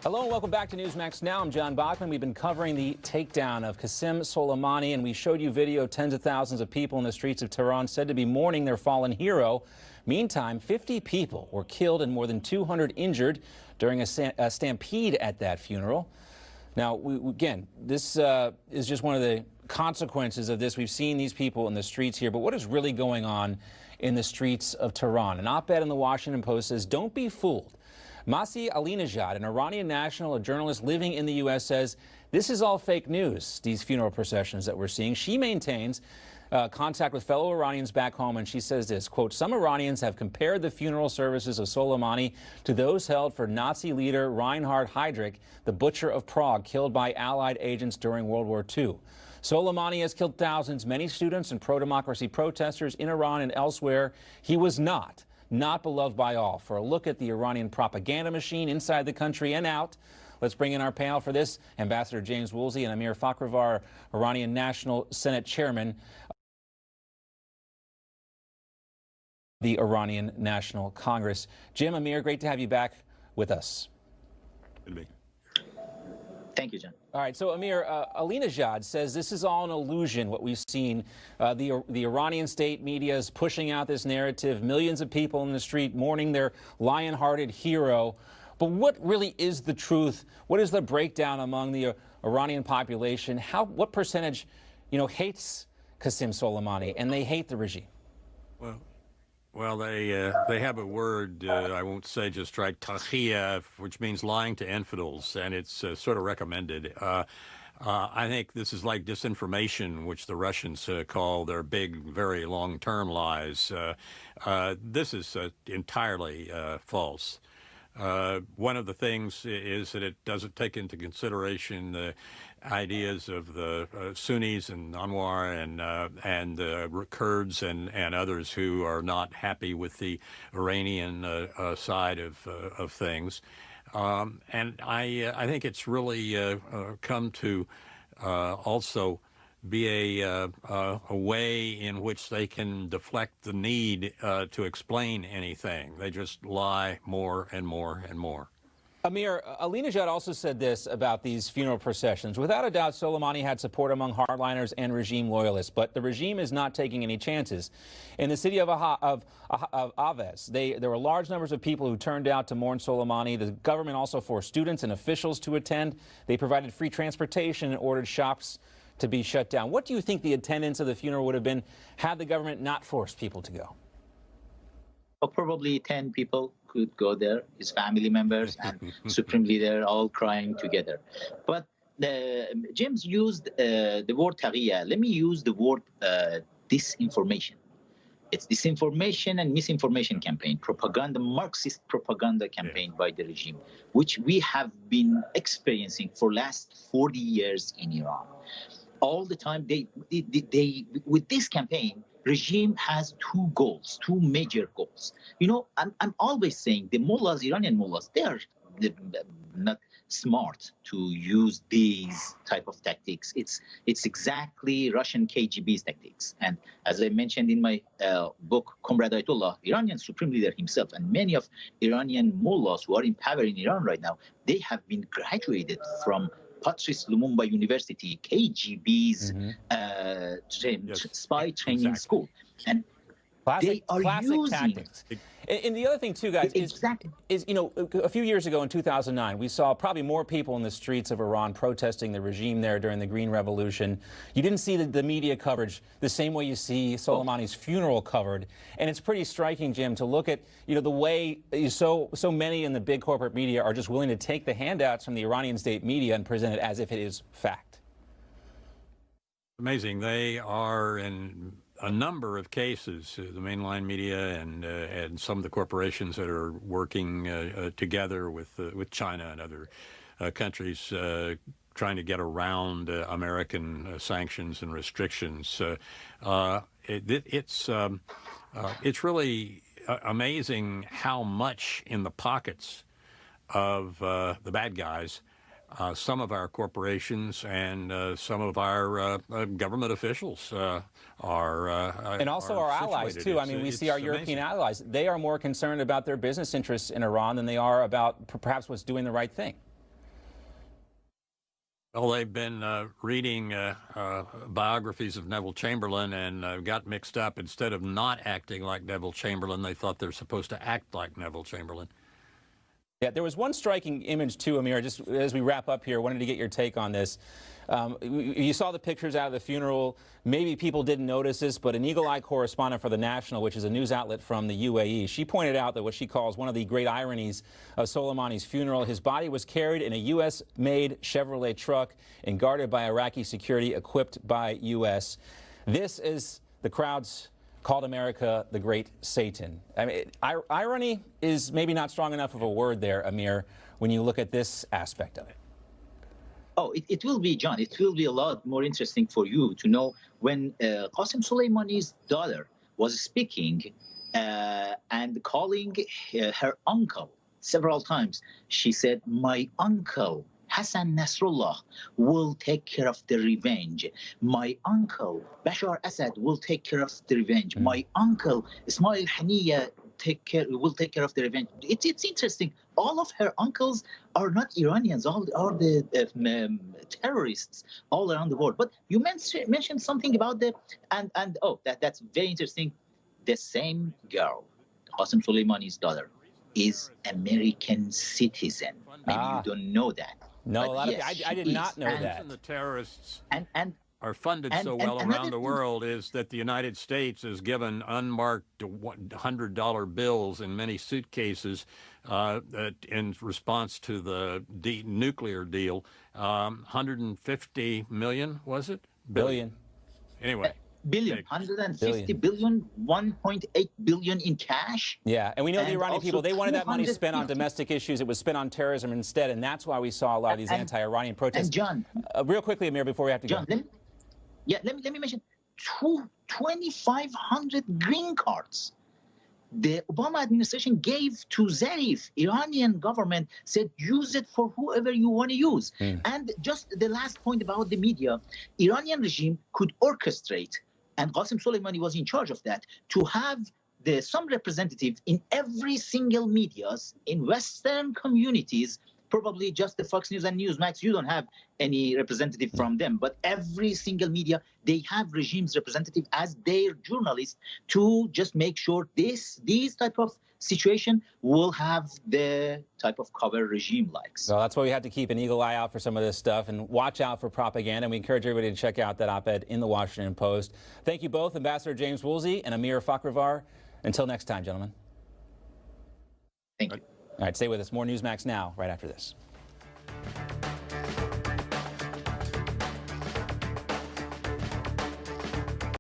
Hello and welcome back to Newsmax Now. I'm John Bachman. We've been covering the takedown of Qasem Soleimani, and we showed you video of tens of thousands of people in the streets of Tehran said to be mourning their fallen hero. Meantime, 50 people were killed and more than 200 injured during a stampede at that funeral. Now, again, this is just one of the consequences of this. We've seen these people in the streets here, but what is really going on in the streets of Tehran? An op-ed in the Washington Post says, "Don't be fooled." Amir Ali Nejad, an Iranian national, a journalist living in the U.S., says this is all fake news, these funeral processions that we're seeing. She maintains contact with fellow Iranians back home, and she says this, quote, "Some Iranians have compared the funeral services of Soleimani to those held for Nazi leader Reinhard Heydrich, the butcher of Prague, killed by Allied agents during World War II. Soleimani has killed thousands, many students and pro-democracy protesters in Iran and elsewhere. He was not beloved by all." For a look at the Iranian propaganda machine inside the country and out, let's bring in our panel for this. Ambassador James Woolsey and Amir Fkhravar, Iranian National Senate Chairman, the Iranian National Congress. Jim, Amir, great to have you back with us. Good to be. Thank you, John. All right, so Amir, Ali Nejad says this is all an illusion, what we've seen. The Iranian state media is pushing out this narrative, millions of people in the street mourning their lion-hearted hero. But what really is the truth? What is the breakdown among the Iranian population? What percentage, hates Qasem Soleimani, and they hate the regime? Well, they have a word, I won't say just right, tashia, which means lying to infidels, and it's sort of recommended. I think this is like disinformation, which the Russians call their big, very long-term lies. This is entirely false. One of the things is that it doesn't take into consideration the ideas of the Sunnis and عنوان and Kurds and others who are not happy with the Iranian side of things. And I think it's really come to also be a way in which they can deflect the need to explain anything. They just lie more and more and more. Amir, Ali Nejad also said this about these funeral processions. Without a doubt, Soleimani had support among hardliners and regime loyalists, but the regime is not taking any chances. In the city of Aves, there were large numbers of people who turned out to mourn Soleimani. The government also forced students and officials to attend. They provided free transportation and ordered shops to be shut down. What do you think the attendance of the funeral would have been had the government not forced people to go? Well, probably 10 people could go there, his family members and Supreme Leader all crying together. But James used the word taghiya. Let me use the word disinformation. It's disinformation and misinformation campaign, propaganda, Marxist propaganda campaign by the regime, which we have been experiencing for last 40 years in Iran. All the time, they with this campaign, regime has two goals, two major goals. I'm always saying the mullahs, Iranian mullahs, they are not smart to use these type of tactics. It's exactly Russian KGB's tactics. And as I mentioned in my book, Comrade Ayatollah, Iranian Supreme Leader himself, and many of Iranian mullahs who are in power in Iran right now, they have been graduated from Patrice Lumumba University, KGB's spy training school. And they are using tactics. And the other thing, too, guys, is, a few years ago in 2009, we saw probably more people in the streets of Iran protesting the regime there during the Green Revolution. You didn't see the media coverage the same way you see Soleimani's funeral covered. And it's pretty striking, Jim, to look at, the way so many in the big corporate media are just willing to take the handouts from the Iranian state media and present it as if it is fact. Amazing. They are in a number of cases, the mainline media and some of the corporations that are working together with China and other countries trying to get around American sanctions and restrictions. It's really amazing how much in the pockets of the bad guys some of our corporations and some of our government officials are and also our allies too. I mean, we see our European allies. They are more concerned about their business interests in Iran than they are about perhaps what's doing the right thing. Well, they've been reading biographies of Neville Chamberlain and got mixed up. Instead of not acting like Neville Chamberlain, they thought they're supposed to act like Neville Chamberlain. Yeah, there was one striking image too, Amir, just as we wrap up here, wanted to get your take on this. You saw the pictures out of the funeral. Maybe people didn't notice this, but an eagle-eye correspondent for The National, which is a news outlet from the UAE, she pointed out that what she calls one of the great ironies of Soleimani's funeral, his body was carried in a U.S.-made Chevrolet truck and guarded by Iraqi security equipped by U.S. This is the crowd's called America the Great Satan. I mean, irony is maybe not strong enough of a word there, Amir, when you look at this aspect of it. Oh, it will be, John, it will be a lot more interesting for you to know when Qasem Soleimani's daughter was speaking and calling her uncle several times. She said, "My uncle Hassan Nasrallah will take care of the revenge. My uncle Bashar Assad will take care of the revenge. My uncle Ismail Haniyeh will take care of the revenge." It's interesting. All of her uncles are not Iranians. All are the terrorists all around the world. But you mentioned something about that's very interesting. The same girl, Qasem Soleimani's daughter, is American citizen. Maybe you don't know that. No, but a lot of I did not know that. The terrorists are funded so well around the world is that the United States has given unmarked $100 bills in many suitcases in response to the nuclear deal. 150 million, was it? Billion. Anyway. Billion, 150 billion, 1.8 billion in cash. Yeah, and we know the Iranian people, they wanted that money spent on domestic issues. It was spent on terrorism instead, and that's why we saw a lot of these anti-Iranian protests. And John, real quickly, Amir, before we have to go. Let me mention 2,500 green cards. The Obama administration gave to Zarif. Iranian government said, use it for whoever you want to use. And just the last point about the media, Iranian regime could orchestrate, and Qasem Soleimani was in charge of that, to have some representative in every single medias in Western communities. Probably just the Fox News and Newsmax, you don't have any representative from them, but every single media, they have regime's representative as their journalists to just make sure these type of situation will have the type of cover regime likes. So that's why we have to keep an eagle eye out for some of this stuff and watch out for propaganda. And we encourage everybody to check out that op-ed in the Washington Post. Thank you both, Ambassador James Woolsey and Amir Fkhravar. Until next time, gentlemen. Thank you. All right, stay with us. More Newsmax now, right after this.